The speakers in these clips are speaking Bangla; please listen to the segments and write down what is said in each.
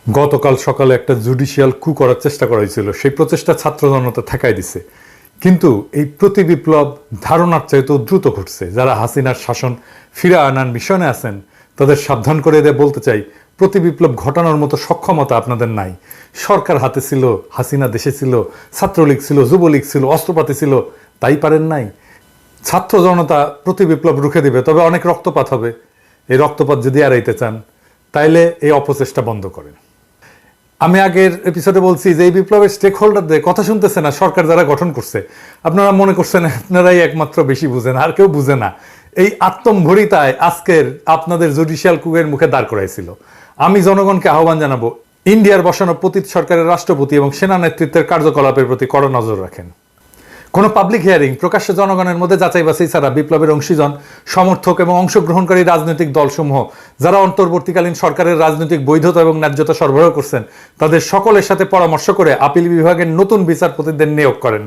গতকাল সকালে একটা জুডিশিয়াল কু করার চেষ্টা করা হয়েছিল, সেই প্রচেষ্টা ছাত্র জনতা ঠেকাই দিছে। কিন্তু এই প্রতি বিপ্লব ধারণার চাইতেও দ্রুত ঘটছে। যারা হাসিনার শাসন ফিরে আনার মিশনে আছেন তাদের সাবধান করে দিয়ে বলতে চাই, প্রতি বিপ্লব ঘটানোর মতো সক্ষমতা আপনাদের নাই। সরকার হাতে ছিল, হাসিনা দেশে ছিল, ছাত্রলীগ ছিল, যুবলীগ ছিল, অস্ত্রপাতি ছিল, তাই পারেন নাই। ছাত্র জনতা প্রতি বিপ্লব রুখে দিবে, তবে অনেক রক্তপাত হবে। এই রক্তপাত যদি এড়াইতে চান তাইলে এই অপচেষ্টা বন্ধ করেন। আমি আগের এপিসোডে বলছি যে এই বিপ্লবের স্টেক হোল্ডারদের কথা শুনতেছে না সরকার যারা গঠন করছে। আপনারা মনে করছেন আপনারাই একমাত্র বেশি বুঝেন, আর কেউ বুঝে না। এই আত্মম্ভরিতায় আজকের আপনাদের জুডিশিয়াল কুয়ের মুখে দাঁড় করাইছিল। আমি জনগণকে আহ্বান জানাবো, ইন্ডিয়ার বসানো পতিত সরকারের রাষ্ট্রপতি এবং সেনা নেতৃত্বের কার্যকলাপের প্রতি কড়া নজর রাখেন। কোনো পাবলিক হিয়ারিং প্রকাশ্যে জনগণের মধ্যে যাচাই বাছাই ছাড়া বিপ্লবের অংশীজন, সমর্থক এবং অংশগ্রহণকারী রাজনৈতিক দলসমূহ যারা অন্তর্বর্তীকালীন সরকারের রাজনৈতিক বৈধতা এবং ন্যায্যতা সরবরাহ করছেন তাদের সকলের সাথে পরামর্শ করে আপিল বিভাগের নতুন বিচারপতিদের নিয়োগ করেন।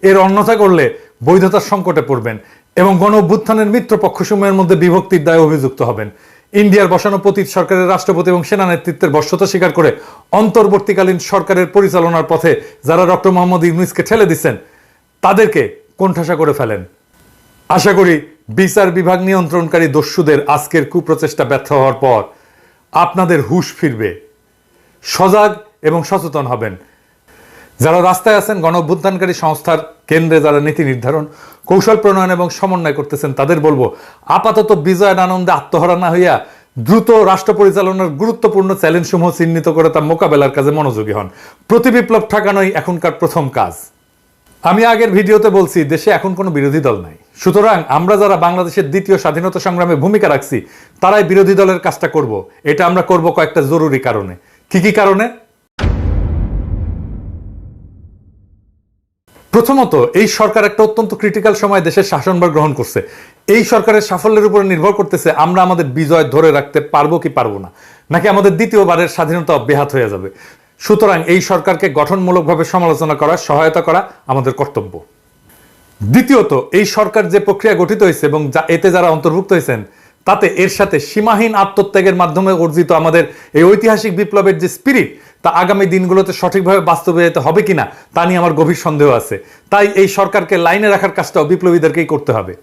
এর অন্যথা করলে বৈধতার সংকটে পড়বেন এবং গণ অভ্যুত্থানের মিত্রপক্ষসমূহের মধ্যে বিভক্তির দায়ে অভিযুক্ত হবেন। ইন্ডিয়ার বসানো পতিত সরকারের রাষ্ট্রপতি এবং সেনা নেতৃত্বের বশ্যতা স্বীকার করে অন্তর্বর্তীকালীন সরকারের পরিচালনার পথে যারা ডক্টর মোহাম্মদ ইউনূসকে ঠেলে দিচ্ছেন তাদেরকে কোণঠাসা করে ফেলেন। আশা করি বিচার বিভাগ নিয়ন্ত্রণকারী দস্যুদের আজকের কুপ্রচেষ্টা ব্যর্থ হওয়ার পর আপনাদের হুঁশ ফিরবে, সজাগ এবং সচেতন হবেন। যারা রাস্তায় আছেন, গণ অভ্যুত্থানকারী সংস্থার কেন্দ্রে যারা নীতি নির্ধারণ, কৌশল প্রণয়ন এবং সমন্বয় করতেছেন তাদের বলবো, আপাতত বিজয়ের আনন্দে আত্মহারা না হইয়া দ্রুত রাষ্ট্র পরিচালনার গুরুত্বপূর্ণ চ্যালেঞ্জসমূহ চিহ্নিত করে তা মোকাবেলার কাজে মনোযোগী হন। প্রতি বিপ্লব ঠেকানোই এখনকার প্রথম কাজ। আমি আগের ভিডিওতে বলছি, দেশে এখন কোনো বিরোধী দল নাই। সুতরাং আমরা যারা বাংলাদেশের দ্বিতীয় স্বাধীনতা সংগ্রামে ভূমিকা রাখছি তারাই বিরোধী দলের কাজটা করব। এটা আমরা করব কয়েকটা জরুরি কারণে। কি কি কারণে? প্রথমত, এই সরকার একটা অত্যন্ত ক্রিটিক্যাল সময় দেশের শাসনভার গ্রহণ করছে। এই সরকারের সাফল্যের উপর নির্ভর করতেছে আমরা আমাদের বিজয় ধরে রাখতে পারবো কি পারবো না, নাকি আমাদের দ্বিতীয়বারের স্বাধীনতা ব্যাহত হয়ে যাবে। সুতরাং এই সরকারকে গঠনমূলকভাবে সমালোচনা করা, সহায়তা করা আমাদের কর্তব্য। দ্বিতীয়ত, এই সরকার যে প্রক্রিয়া গঠিত হয়েছে এবং এতে যারা অন্তর্ভুক্ত হয়েছেন তাতে এর সাথে সীমাহীন আত্মত্যাগের মাধ্যমে অর্জিত আমাদের এই ঐতিহাসিক বিপ্লবের যে স্পিরিট তা আগামী দিনগুলোতে সঠিকভাবে বাস্তবায়িত হবে কিনা তা নিয়ে আমার গভীর সন্দেহ আছে। তাই এই সরকারকে লাইনে রাখার কাজটাও বিপ্লবীদেরকেই করতে হবে।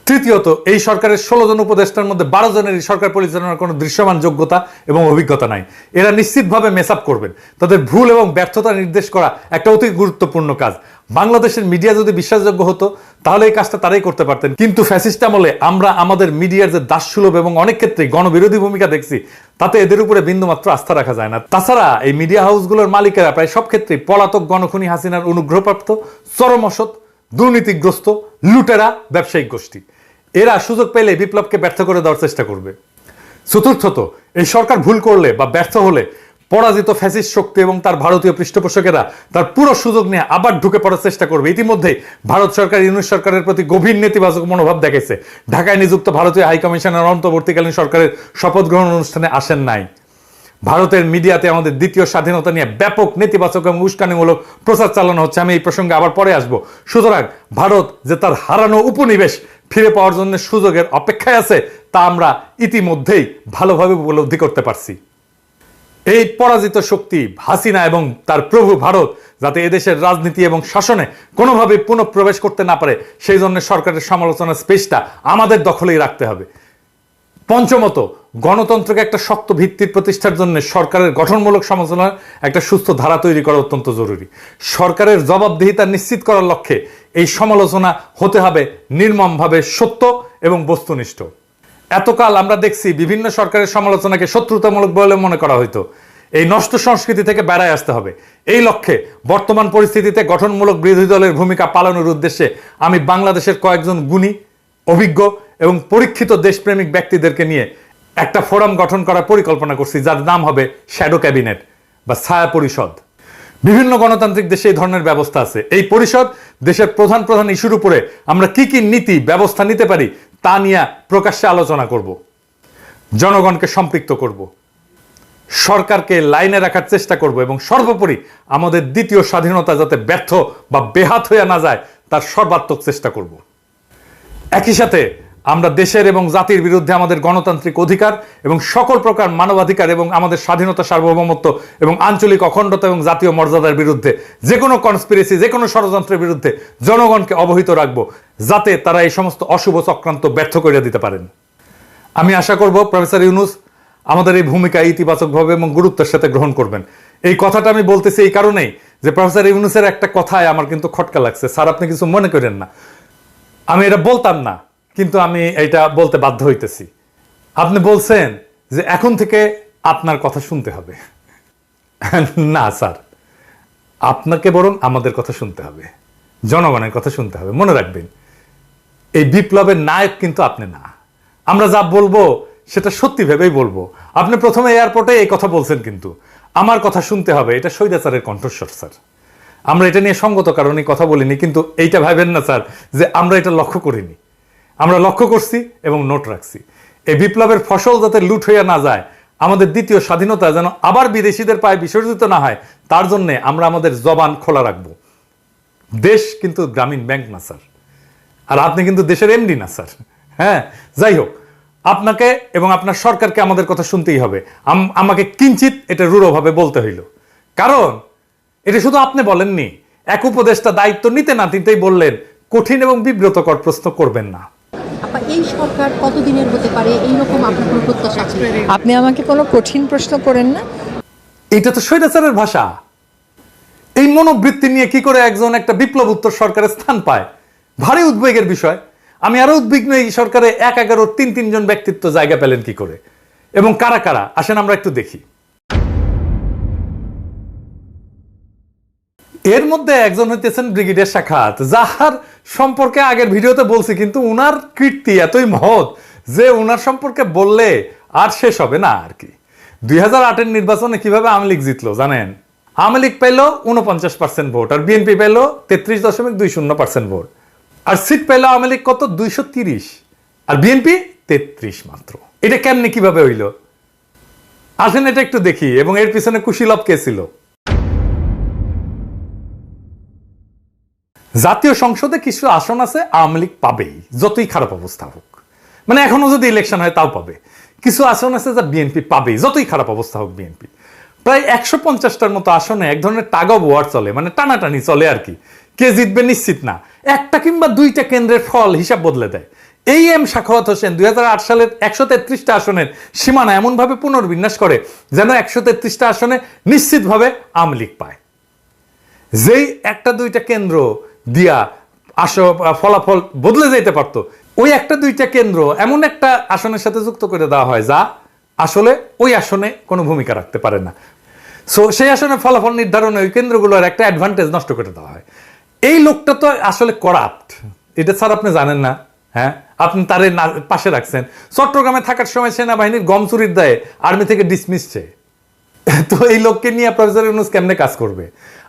তৃতীয়ত, এই সরকারের 16 জন উপদেষ্টার মধ্যে 12 জনেরই সরকার পরিচালনার কোনো দৃশ্যমান যোগ্যতা এবং অভিজ্ঞতা নাই। এরা নিশ্চিতভাবে মেস আপ করবেন। তাদের ভুল এবং ব্যর্থতা নির্দেশ করা একটা অতি গুরুত্বপূর্ণ কাজ। বাংলাদেশের মিডিয়া যদি বিশ্বাসযোগ্য হতো তাহলে এই কাজটা তারাই করতে পারতেন। কিন্তু ফ্যাসিস্ট আমলে আমরা আমাদের মিডিয়ার যে দাসসুলভ এবং অনেক ক্ষেত্রে গণবিরোধী ভূমিকা দেখছি তাতে এদের উপরে বিন্দুমাত্র আস্থা রাখা যায় না। তাছাড়া এই মিডিয়া হাউসগুলোর মালিকেরা প্রায় সব ক্ষেত্রেই পলাতক গণখনি হাসিনার অনুগ্রহপ্রাপ্ত, চরম অসৎ, দুর্নীতিগ্রস্ত, লুটেরা ব্যবসায়িক গোষ্ঠী। এরা সুযোগ পেলে বিপ্লবকে ব্যর্থ করে দেওয়ার চেষ্টা করবে। চতুর্থত, এই সরকার ভুল করলে বা ব্যর্থ হলে পরাজিত ফ্যাসিস্ট শক্তি এবং তার ভারতীয় পৃষ্ঠপোষকেরা তার পুরো সুযোগ নিয়ে আবার ঢুকে পড়ার চেষ্টা করবে। ইতিমধ্যে ভারত সরকার ইউনূস সরকারের প্রতি গভীর নেতিবাচক মনোভাব দেখাইছে। ঢাকায় নিযুক্ত ভারতীয় হাইকমিশনার অন্তর্বর্তীকালীন সরকারের শপথ গ্রহণ অনুষ্ঠানে আসেন নাই। ভারতের মিডিয়াতে আমাদের দ্বিতীয় স্বাধীনতা নিয়ে ব্যাপক নেতিবাচক এবং উস্কানিমূলক প্রচার চালানো হচ্ছে। আমি এই প্রসঙ্গে আবার পরে আসবো। সুতরাং ভারত যে তার হারানো উপনিবেশ ফিরে পাওয়ার জন্য সুযোগের অপেক্ষায় আছে তা আমরা ইতিমধ্যেই ভালোভাবে উপলব্ধি করতে পারছি। এই পরাজিত শক্তি হাসিনা এবং তার প্রভু ভারত যাতে এদেশের রাজনীতি এবং শাসনে কোনোভাবে পুনঃপ্রবেশ করতে না পারে সেই জন্য সরকারের সমালোচনার স্পেসটা আমাদের দখলেই রাখতে হবে। পঞ্চমত, গণতন্ত্রকে একটা শক্ত ভিত্তির প্রতিষ্ঠার জন্য সরকারের গঠনমূলক সমালোচনার একটা সুস্থ ধারা তৈরি করা অত্যন্ত জরুরি। সরকারের জবাবদিহিতা নিশ্চিত করার লক্ষ্যে এই সমালোচনা হতে হবে নির্মমভাবে সত্য এবং বস্তুনিষ্ঠ। এতকাল আমরা দেখছি বিভিন্ন সরকারের সমালোচনাকে শত্রুতামূলক বলে মনে করা হইতো। এই নষ্ট সংস্কৃতি থেকে বেড়ায় আসতে হবে। এই লক্ষ্যে বর্তমান পরিস্থিতিতে গঠনমূলক বিরোধী দলের ভূমিকা পালনের উদ্দেশ্যে আমি বাংলাদেশের কয়েকজন গুণী, অভিজ্ঞ এবং পরীক্ষিত দেশপ্রেমিক ব্যক্তিদেরকে নিয়ে একটা ফোরাম গঠন করার পরিকল্পনা করছি, যার নাম হবে শ্যাডো ক্যাবিনেট বা ছায়া পরিষদ। বিভিন্ন গণতান্ত্রিক দেশে এই ধরনের ব্যবস্থা আছে। এই পরিষদ দেশের প্রধান প্রধান ইস্যুর উপরে আমরা কি কি নীতি ব্যবস্থা নিতে পারি তা নিয়ে প্রকাশ্যে আলোচনা করব, জনগণকে সম্পৃক্ত করব, সরকারকে লাইনে রাখার চেষ্টা করব এবং সর্বোপরি আমাদের দ্বিতীয় স্বাধীনতা যাতে ব্যর্থ বা বেহাত হয়ে না যায় তার সর্বাত্মক চেষ্টা করব। একই সাথে আমরা দেশের এবং জাতির বিরুদ্ধে আমাদের গণতান্ত্রিক অধিকার এবং সকল প্রকার মানবাধিকার এবং আমাদের স্বাধীনতা, সার্বভৌমত্ব এবং আঞ্চলিক অখণ্ডতা এবং জাতীয় মর্যাদার বিরুদ্ধে যে কোনো কনস্পিরেসি, যে কোনো ষড়যন্ত্রের বিরুদ্ধে জনগণকে অবহিত রাখবো, যাতে তারা এই সমস্ত অশুভ চক্রান্ত ব্যর্থ করে দিতে পারেন। আমি আশা করব প্রফেসর ইউনূস আমাদের এই ভূমিকা ইতিবাচকভাবে এবং গুরুত্বের সাথে গ্রহণ করবেন। এই কথাটা আমি বলতেছি এই কারণেই যে প্রফেসর ইউনূসের একটা কথায় আমার কিন্তু খটকা লাগছে। স্যার, আপনি কিছু মনে করেন না, আমি এটা বলতাম না, কিন্তু আমি এটা বলতে বাধ্য হইতেছি। আপনি বলছেন যে এখন থেকে আপনার কথা শুনতে হবে। না স্যার, আপনাকে বরং আমাদের কথা শুনতে হবে, জনগণের কথা শুনতে হবে। মনে রাখবেন, এই বিপ্লবের নায়ক কিন্তু আপনি না। আমরা যা বলবো সেটা সত্যি ভেবেই বলবো। আপনি প্রথমে এয়ারপোর্টে এই কথা বলছেন, কিন্তু আমার কথা শুনতে হবে, এটা স্বৈরাচারের কণ্ঠস্বর স্যার। আমরা এটা নিয়ে সঙ্গত কারণে কথা বলিনি, কিন্তু এইটা ভাবেন না স্যার যে আমরা এটা লক্ষ্য করিনি। আমরা লক্ষ্য করছি এবং নোট রাখছি। এই বিপ্লবের ফসল যাতে লুট হইয়া না যায়, আমাদের দ্বিতীয় স্বাধীনতা যেন আবার বিদেশিদের পায়ে বিসর্জিত না হয়, তার জন্য আমরা আমাদের জবান খোলা রাখবো। দেশ কিন্তু গ্রামীণ ব্যাংক না স্যার, আর আপনি কিন্তু দেশের এমডি না স্যার। হ্যাঁ, যাই হোক, আপনাকে এবং আপনার সরকারকে আমাদের কথা শুনতেই হবে। আমাকে কিঞ্চিত এটা রূঢ়ভাবে বলতে হইল, কারণ এটা শুধু আপনি বলেননি, এক উপদেষ্টা দায়িত্ব নিতে না নিতেই বললেন কঠিন এবং বিব্রতকর প্রশ্ন করবেন না। এই সরকার কতদিনের হতে পারে, এইরকম আপনার কোনো প্রত্যাশা আছে? আপনি আমাকে কোনো কঠিন প্রশ্ন করেন না। এটা তো স্বৈরাচারের ভাষা। এই মনোবৃত্তি নিয়ে কি করে একজন একটা বিপ্লব উত্তর সরকারের স্থান পায়, ভারী উদ্বেগের বিষয়। আমি আরো উদ্বিগ্ন, এই সরকারে ১-১১ তিন ব্যক্তিত্ব জায়গা পেলেন কি করে, এবং কারা কারা, আসেন আমরা একটু দেখি। এর মধ্যে একজন হইতেছেন ব্রিগেডিয়ার সাখাত, যাহার সম্পর্কে আগের ভিডিওতে বলছি, কিন্তু উনার কীর্তি এতই মহৎ যে উনার সম্পর্কে বললে আর শেষ হবে না আর কি। ২০০৮-এর নির্বাচনে কিভাবে আওয়ামী লীগ জিতলো জানেন? আওয়ামী লীগ পেল 49% ভোট, আর বিএনপি পেল 33.20% ভোট, আর সিট পেল আওয়ামী লীগ কত? 230, আর বিএনপি 33 মাত্র। এটা কেমনে কিভাবে হইল? আসেন এটা একটু দেখি, এবং এর পিছনে কুশীলভ কে ছিল। জাতীয় সংসদে কিছু আসন আছে আওয়ামী লীগ পাবেই, যতই খারাপ অবস্থা হোক। মানে এখনো যদি ইলেকশন হয় তাও পাবে। কিছু আসন আছে যা বিএনপি পাবেই, যতই খারাপ অবস্থা হোক বিএনপি। প্রায় 150টার মতো আসনে এক ধরনের টাগ অফ ওয়ার চলে, মানে টানাটানি চলে আর কি। কে জিতবে নিশ্চিত না, একটা কিংবা দুইটা কেন্দ্রের ফল হিসাব বদলে দেয়। এই এম সাখাওয়াত হোসেন 2008 সালের 133টা আসনের সীমানা এমনভাবে পুনর্বিন্যাস করে যেন 133টা আসনে নিশ্চিতভাবে আওয়ামী লীগ পায়। যেই একটা দুইটা কেন্দ্র দিয়া ফলাফল বদলে যেতে পারতো, ওই একটা দুইটা কেন্দ্র এমন একটা আসনের সাথে যুক্ত করে দেওয়া হয় যা আসলে ওই আসনে কোনো ভূমিকা রাখতে পারে না। সো সেই আসনে ফলাফল নির্ধারণে ওই কেন্দ্রগুলোর একটা অ্যাডভান্টেজ নষ্ট করে দেওয়া হয়। এই লোকটা তো আসলে করাপ্ট, এটা স্যার আপনি জানেন না? হ্যাঁ, আপনি তার পাশে রাখছেন। চট্টগ্রামে থাকার সময় সেনাবাহিনীর গম চুরির দায়ে আর্মি থেকে ডিসমিস চেয়ে। তো এই লোককে নিয়ে প্রফেসর ইউনূস কেমনে কাজ করবে?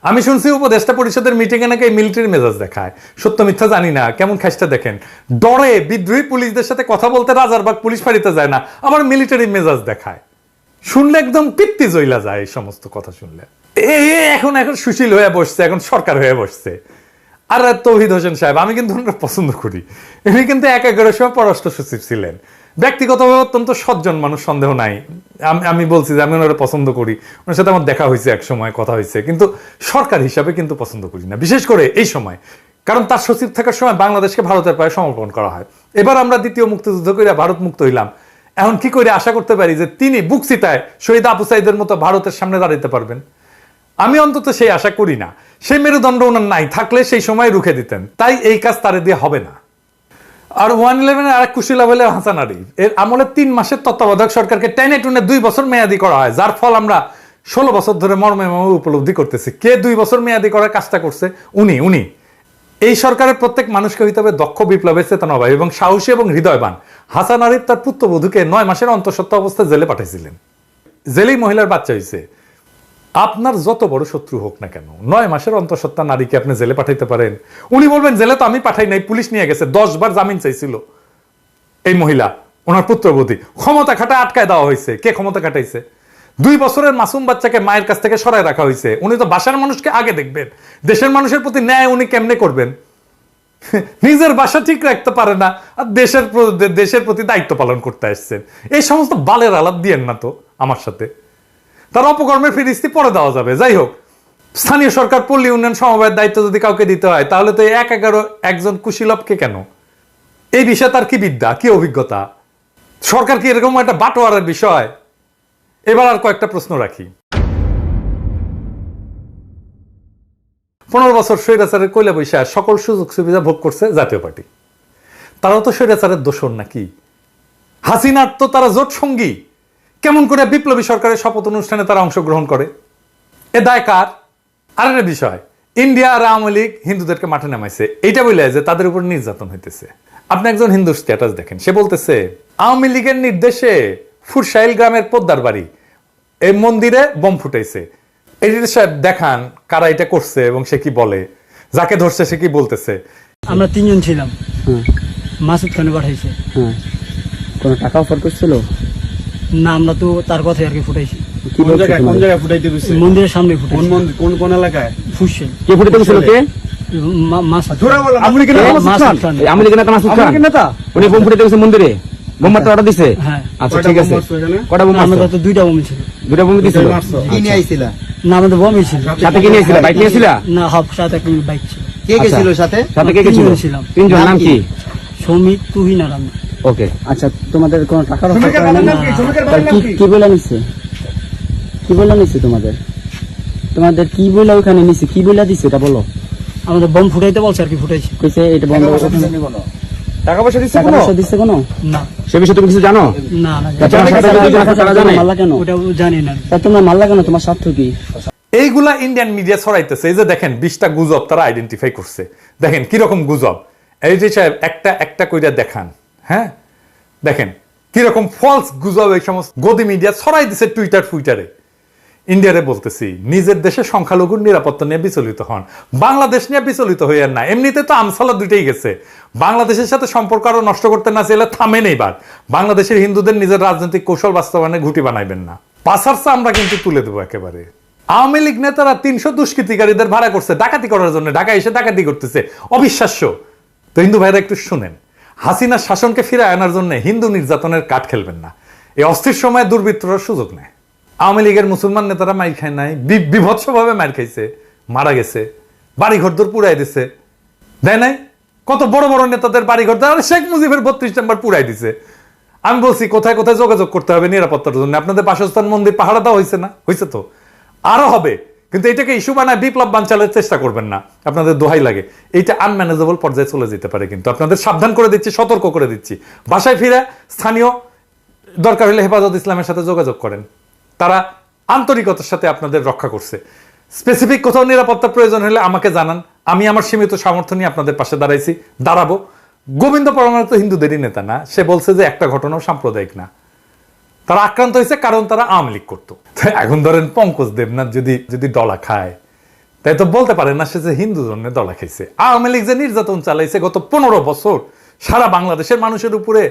আমি শুনছি উপদেষ্টা পরিষদের মিটিংয়ে নাকি মিলিটারি মেজাজ দেখায়। সত্য মিথ্যা জানি না, কেমন খাইস্টা দেখেন। ডরে বিদ্রোহী পুলিশদের সাথে কথা বলতে রাজারবাগ পুলিশ ফাঁড়িতে যায় না, আবার মিলিটারি মেজাজ দেখায়। শুনলে একদম পিত্তি জইলা যায় এই সমস্ত কথা শুনলে। এখন সুশীল হয়ে বসছে, এখন সরকার হয়ে বসছে। আর তৌহিদ হোসেন সাহেব, আমি কিন্তু ওনারা পছন্দ করি। উনি কিন্তু 11 সময় পররাষ্ট্র সচিব ছিলেন, ব্যক্তিগতভাবে অত্যন্ত সজ্জন মানুষ, সন্দেহ নাই। আমি বলছি যে আমি ওনারা পছন্দ করি, ওনার সাথে আমার দেখা হয়েছে, এক সময় কথা হয়েছে, কিন্তু সরকার হিসাবে কিন্তু পছন্দ করি না, বিশেষ করে এই সময়। কারণ তার সচিব থাকার সময় বাংলাদেশকে ভারতের পায়ে সমর্পণ করা হয়। এবার আমরা দ্বিতীয় মুক্তিযুদ্ধ করে ভারত মুক্ত হইলাম, এখন কি করে আশা করতে পারি যে তিনি বুকচিতায় শহীদ আবু সাইদের মতো ভারতের সামনে দাঁড়াতে পারবেন? আমি অন্তত সেই আশা করি না। সেই মেরুদণ্ড ওনার নাই, থাকলে সেই সময় রুখে দিতেন। তাই এই কাজ তারে দিয়ে হবে না। আর 111-এর আরেক কুশীলা হলে হাসান আরিফ, এর আমলে 3 মাসের তত্ত্বাবধায়ক সরকারকে টেনে টুনে 2 বছর মেয়াদি করা হয়, যার ফল আমরা 16 বছর ধরে মর্মে উপলব্ধি করতেছি। কে 2 বছর মেয়াদি করার কাজটা করছে? উনি। এই সরকারের প্রত্যেক মানুষকে হইতে হবে দক্ষ বিপ্লবের চেতনাবাহী এবং সাহসী এবং হৃদয়বান। হাসান আরিফ তার পুত্রবধূকে 9 মাসের অন্তঃসত্ত্বা অবস্থায় জেলে পাঠাইছিলেন। জেলেই মহিলার বাচ্চা হয়েছে। আপনার যত বড় শত্রু হোক না কেন, 9 মাসের অন্তঃসত্ত্বা নারীকে আপনি জেলে পাঠাইতে পারেন? উনি বলবেন জেলে তো আমি পাঠাই নাই, পুলিশ নিয়ে গেছে। 10 বার জামিন চাইছিল এই মহিলা, ওনার পুত্রবধূ। ক্ষমতা খাটায় আটকায় দেওয়া হয়েছে। কে ক্ষমতা খাটাইছে? 2 বছরের মাসুম বাচ্চাকে মায়ের কাছ থেকে সরায় রাখা হয়েছে। উনি তো বাসার মানুষকে আগে দেখবেন, দেশের মানুষের প্রতি ন্যায় উনি কেমনে করবেন? নিজের বাসা ঠিক রাখতে পারে না আর দেশের প্রতি দায়িত্ব পালন করতে আসছেন। এই সমস্ত বালের আলাপ দিয়েন না তো আমার সাথে। তার অপকর্মের ফিরিস্তি পরে দেওয়া যাবে। যাই হোক, স্থানীয় সরকার পল্লী উন্নয়ন সমবায়ের দায়িত্ব যদি কাউকে দিতে হয় তাহলে তো 1-11 একজন কুশীলবকে কেন? এই বিষয়ে তার কি বিদ্যা, কি অভিজ্ঞতা? সরকার কি এরকম একটা বাটোয়ারের বিষয়? এবার আর কয়েকটা প্রশ্ন রাখি। 15 বছর স্বৈরাচারের কইলা বৈশা সকল সুযোগ সুবিধা ভোগ করছে জাতীয় পার্টি। তারাও তো স্বৈরাচারের দোষর নাকি? হাসিনার তো তারা জোট সঙ্গী। কেমন করে বিপ্লবী সরকারের শপথ অনুষ্ঠানে তারা অংশগ্রহণ করে? এ দায় কার? আরেকটা বিষয়, ইন্ডিয়া আর আওয়ামী লীগ হিন্দুদেরকে মাঠে নামাইছে, এইটা বলে যে তাদের উপর নির্যাতন হইতেছে। আপনি একজন হিন্দুর স্ট্যাটাস দেখেন, সে বলতেছে আওয়ামী লীগের নির্দেশে ফুরসাইল গ্রামের পোদ্দার বাড়ি এই মন্দিরে বোম ফুটাইছে। এই সাহেব দেখান কারা এটা করছে এবং সে কি বলে, যাকে ধরছে সে কি বলতেছে। আমরা 3 জন ছিলাম। মাসুদ খানে পাঠাইছে। কোনো টাকা অফার করছিল না, আমরা তো তার কথাই আর কি ফুটাইছি। কি বলছে কোন তোমাদের? জায়গায় ফুটাইতে গেছে? মন্দিরের সামনে কোন ফুটাইছি। মন্দির, কোন এলাকায়? ফুসছে কে ফুটাইতে গেছিল? কে? মাসুদ আপনি কি মাসুদ খান। এই আওয়ামী লীগের নেতা মাসুদ খান? নেতা? উনি বোম ফুটাইতে গেছে মন্দিরে, বোম মারতে অর্ডার দিছে? হ্যাঁ। আচ্ছা কয়টা ঠিক বোম আছে। মারছো এখানে? কটা বোম মারছো? আমাদের তো 2টা বোম ছিল। 2টা বোম দিছিল। মারছো? কি নিয়ে আইছিলা? না, আমাদের বোমই ছিল। সাথে কি নিয়েছিলা? বাইক নিয়েছিলা? না, হাফ সাথে একটা বাইক ছিল। কে গেছিল সাথে? সাথে কে কে ছিল? 3 জন ছিলাম। 3 জন। নাম কি? সৌমিক, তুহিন আর আমি। ওকে। আচ্ছা, তোমাদের কোনো টাকার অফার শ্রমিকের করে বাবার না? নাম কি? শ্রমিকের তার বাবার নাম কি কি? কি বলে নিছে? কি বলে নিছে তোমাদের? তোমাদের কি বলে ওখানে নিছে? কি বলে দিছে এটা বলো। আমাদের বোম ফুটাইতে বলছে আর কি ফুটাইছি। কইছে এটা বন্ধ করে টাকা পয়সা দিচ্ছে টাকা কোনো? পয়সা দিছে কোনো? না সে বিষয়ে তুমি কিছু জানো? না না, আচ্ছা, আমার সাথে যদি কথা তারা জানে? মারলা কেন? ওটাও জানি না। তা তোমরা মারলা কেন? তোমার স্বার্থ কি? এইগুলা ইন্ডিয়ান মিডিয়া ছড়াইতেছে। এই যে দেখেন 20টা গুজব তারা আইডেন্টিফাই করছে। দেখেন কিরকম গুজব। এই যে সাহেব একটা একটা কইরা দেখান। হ্যাঁ, দেখেন কিরকম ফলস গুজব এই সমস্ত গদি মিডিয়া ছড়াই দিছে টুইটারে। ইন্ডিয়ারে বলতেছি, নিজের দেশে সংখ্যালঘুর নিরাপত্তা নিয়ে বিচলিত হন, বাংলাদেশ নিয়ে বিচলিত হইয়ার না। এমনিতে তো আমসালা দুইটাই গেছে। বাংলাদেশের সাথে সম্পর্ক আরো নষ্ট করতে না চাইলে থামেন এইবার। বাংলাদেশের হিন্দুদের নিজের রাজনৈতিক কৌশল বাস্তবায়নে ঘুঁটি বানাইবেন না। পাশারসা আমরা কিন্তু তুলে দেবো একেবারে। আওয়ামী লীগ নেতারা 300 দুষ্কৃতিকারীদের ভাড়া করছে ডাকাতি করার জন্য, ঢাকা এসে ডাকাতি করতেছে। অবিশ্বাস্য। তো হিন্দু ভাইরা একটু শুনেন, হাসিনার শাসনকে ফিরে আনার জন্য হিন্দু নির্যাতনের কাঠ খেলবেন না। এই অস্থির সময়ে দুর্বৃত্তরা সুযোগ নেয়। আওয়ামী লীগের মুসলমান নেতারা মাইর খায় নাই, বিভৎসভাবে মার খাইছে, মারা গেছে, বাড়ি ঘরদোর পুড়াই দিছে, দেয় নাই? কত বড় বড় নেতাদের বাড়ি ঘর, শেখ মুজিবের 32 নম্বর পুড়াই দিছে। আমি বলছি কোথায় কোথায় যোগাযোগ করতে হবে নিরাপত্তার জন্য। আপনাদের বাসস্থান মন্দির পাহারা দেওয়া হয়েছে না? হয়েছে তো, আরো হবে। কিন্তু এটাকে ইস্যু বানায় বিপ্লব বানচালের চেষ্টা করবেন না, আপনাদের দোহাই লাগে। এইটা আনম্যানেজেবল পর্যায়ে চলে যেতে পারে। কিন্তু আপনাদের সাবধান করে দিচ্ছি, সতর্ক করে দিচ্ছি। বাসায় ফিরে স্থানীয় দরকার হলে হেফাজত ইসলামের সাথে যোগাযোগ করেন, তারা আন্তরিকতার সাথে আপনাদের রক্ষা করছে। স্পেসিফিক কোথাও নিরাপত্তা প্রয়োজন হলে আমাকে জানান, আমি আমার সীমিত সামর্থ্য নিয়ে আপনাদের পাশে দাঁড়াবো। গোবিন্দ পরমাণু তো হিন্দুদেরই নেতা না, সে বলছে যে একটা ঘটনাও সাম্প্রদায়িক না। তারা আক্রান্ত হয়েছে কারণ তারা আওয়ামী লীগ করতো। এখন ধরেন পঙ্কজ দেবনাথ যদি ডলা খায়, তাই তো বলতে পারে না সে যে হিন্দু জন্য ডলা খাইছে। আওয়ামী লীগ যে নির্যাতন চালাইছে গত 15 বছর সারা বাংলাদেশের মানুষের উপরে,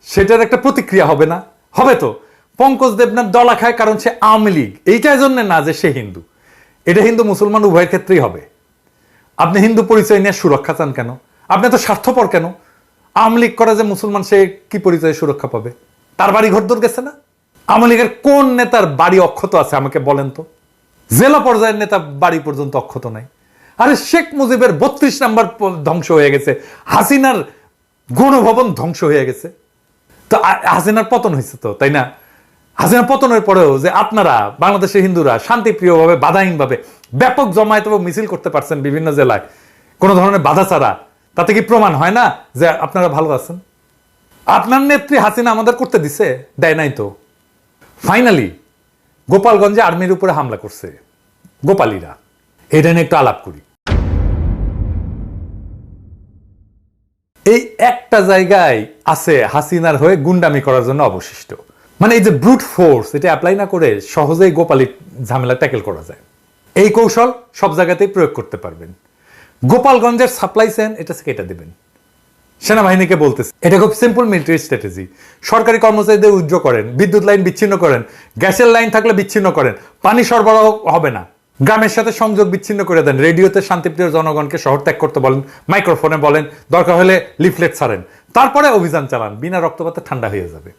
সেটার একটা প্রতিক্রিয়া হবে না? হবে তো। পঙ্কজ দেবনাথ ডলা খায় কারণ সে আওয়ামী লীগ, এইটার জন্য না যে সে হিন্দু। এটা হিন্দু মুসলমান উভয়ের ক্ষেত্রেই হবে। আপনি হিন্দু পরিচয় নিয়ে সুরক্ষা চান কেন? আপনি তো স্বার্থপর কেন? আওয়ামী লীগ করে যে মুসলমান, সে কি পরিচয়ে সুরক্ষা পাবে? তার বাড়ি ঘরদোর গেছে না? আওয়ামী লীগের কোন নেতার বাড়ি অক্ষত আছে আমাকে বলেন তো? জেলা পর্যায়ের নেতা বাড়ি পর্যন্ত অক্ষত নাই। আরে শেখ মুজিবের 32 নাম্বার ধ্বংস হয়ে গেছে, হাসিনার গণভবন ধ্বংস হয়ে গেছে। তো হাসিনার পতন হয়েছে তো, তাই না? হাসিনার পতনের পরেও যে আপনারা বাংলাদেশের হিন্দুরা শান্তিপ্রিয়ভাবে বাধাহীনভাবে ব্যাপক জমায়েত এবং মিছিল করতে পারছেন বিভিন্ন জেলায় কোনো ধরনের বাধা ছাড়া, তাতে কি প্রমাণ হয় না যে আপনারা ভালো আছেন? আপনার নেত্রী হাসিনা আমাদের করতে দিছে? দেয় নাই তো। ফাইনালি গোপালগঞ্জে আর্মির উপরে হামলা করছে গোপালীরা, এটা নিয়ে একটু আলাপ করি। এই একটা জায়গায় আছে হাসিনার হয়ে গুন্ডামি করার জন্য অবশিষ্ট, মানে এই যে ব্রুট ফোর্স, এটা অ্যাপ্লাই না করে সহজেই গোপালী ঝামেলা ট্যাকেল করা যায়। এই কৌশল সব জায়গাতেই প্রয়োগ করতে পারবেন। গোপালগঞ্জের সাপ্লাই চেইন এটা কেটে দেবেন। সেনাবাহিনীকে বলতেছে এটা খুব সিম্পল মিলিটারি স্ট্র্যাটেজি। সরকারি কর্মচারীদের উইথড্র করেন, বিদ্যুৎ লাইন বিচ্ছিন্ন করেন, গ্যাসের লাইন থাকলে বিচ্ছিন্ন করেন, পানি সরবরাহ হবে না, গ্রামের সাথে সংযোগ বিচ্ছিন্ন করে দেন, রেডিওতে শান্তিপ্রিয় জনগণকে শহর ত্যাগ করতে বলেন, মাইক্রোফোনে বলেন, দরকার হলে লিফলেট ছাড়েন, তারপরে অভিযান চালান, বিনা রক্তপাতে ঠান্ডা হয়ে যাবে।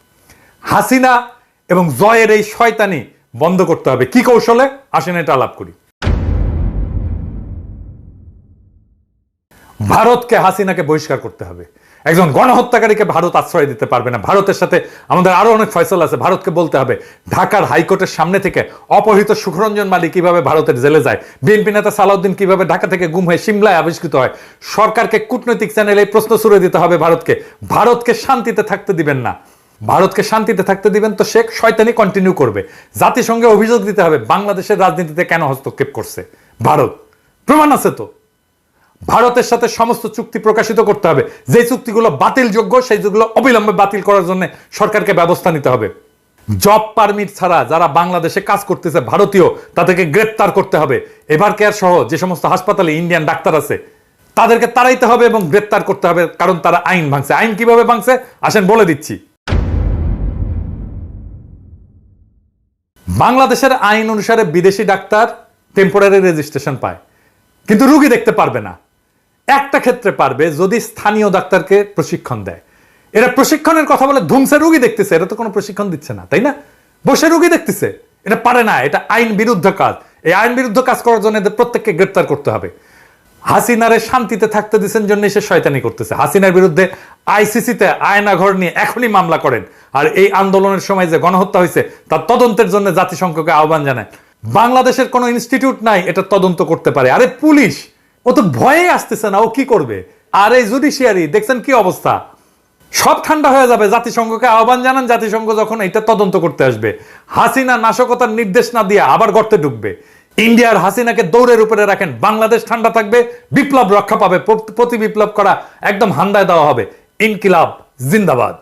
হাসিনা এবং জয়ের এই শয়তানি বন্ধ করতে হবে। কি কৌশলে আসেন এটা আলাপ করি। ভারতকে, হাসিনাকে বহিষ্কার করতে হবে। একজন গণহত্যাকারীকে ভারত আশ্রয় দিতে পারবে না। ভারতের সাথে আমাদের আরো অনেক ফয়সালা আছে। ভারতকে বলতে হবে ঢাকার হাইকোর্টের সামনে থেকে অপহৃত সুখরঞ্জন মালিক কিভাবে ভারতের জেলে যায়, বিএনপি নেতা সালাউদ্দিন কিভাবে ঢাকা থেকে গুম হয়ে সিমলায় আবিষ্কৃত হয়। সরকারকে কূটনৈতিক চ্যানেলে এই প্রশ্ন ছুড়ে দিতে হবে ভারতকে। ভারতকে শান্তিতে থাকতে দিবেন না। ভারতকে শান্তিতে থাকতে দিবেন তো সে শয়তানি কন্টিনিউ করবে। জাতিসংঘে অভিযোগ দিতে হবে বাংলাদেশের রাজনীতিতে কেন হস্তক্ষেপ করছে ভারত। প্রমাণ আছে তো। ভারতের সাথে সমস্ত চুক্তি প্রকাশিত করতে হবে। যে চুক্তিগুলো বাতিলযোগ্য সেইগুলো অবিলম্বে বাতিল করার জন্য সরকারকে ব্যবস্থা নিতে হবে। জব পারমিট ছাড়া যারা বাংলাদেশে কাজ করতেছে ভারতীয়, তাদেরকে গ্রেপ্তার করতে হবে। এভার কেয়ার সহ যে সমস্ত হাসপাতালে ইন্ডিয়ান ডাক্তার আছে তাদেরকে তাড়াইতে হবে এবং গ্রেপ্তার করতে হবে, কারণ তারা আইন ভাঙছে। আইন কিভাবে ভাঙছে আসেন বলে দিচ্ছি। বাংলাদেশের আইন অনুসারে বিদেশি ডাক্তার টেম্পোরারি রেজিস্ট্রেশন পায়, কিন্তু রুগী দেখতে পারবে না। একটা ক্ষেত্রে পারবে, যদি স্থানীয় ডাক্তারকে প্রশিক্ষণ দেয়। এরা প্রশিক্ষণের কথা বলে ধুমসে রুগী দেখতেছে, এরা তো কোনো প্রশিক্ষণ দিচ্ছে না, তাই না? বসে রুগী দেখতেছে, এটা পারে না। এটা আইন বিরুদ্ধ কাজ। এই আইন বিরুদ্ধ কাজ করার জন্য এদের প্রত্যেককে গ্রেপ্তার করতে হবে। হাসিনারে শান্তিতে থাকতে দিচ্ছেন জন্য সে শয়তানি করতেছে। হাসিনার বিরুদ্ধে আইসিসিতে আয়নাঘর নিয়ে এখনই মামলা করেন। আর এই আন্দোলনের সময় যে গণহত্যা হয়েছে তার তদন্তের জন্য জাতিসংঘকে আহ্বান জানায়। বাংলাদেশের কোনো ইনস্টিটিউট নাই এটা তদন্ত করতে পারে। আরে পুলিশ, ও তো ভয়ে আসতেছে না, ও কি করবে? আর এই জুডিশিয়ারি দেখছেন কি অবস্থা, সব ঠান্ডা হয়ে যাবে। জাতিসংঘকে আহ্বান জানান, জাতিসংঘ যখন এটা তদন্ত করতে আসবে। হাসিনা নাশকতার নির্দেশ না দিয়ে আবার গর্তে ঢুকবে। ইন্ডিয়ার হাসিনাকে দৌড়ের উপরে রাখেন, বাংলাদেশ ঠান্ডা থাকবে, বিপ্লব রক্ষা পাবে। প্রতি বিপ্লব করা একদম হান্দায় দেওয়া হবে। ইনকিলাব জিন্দাবাদ।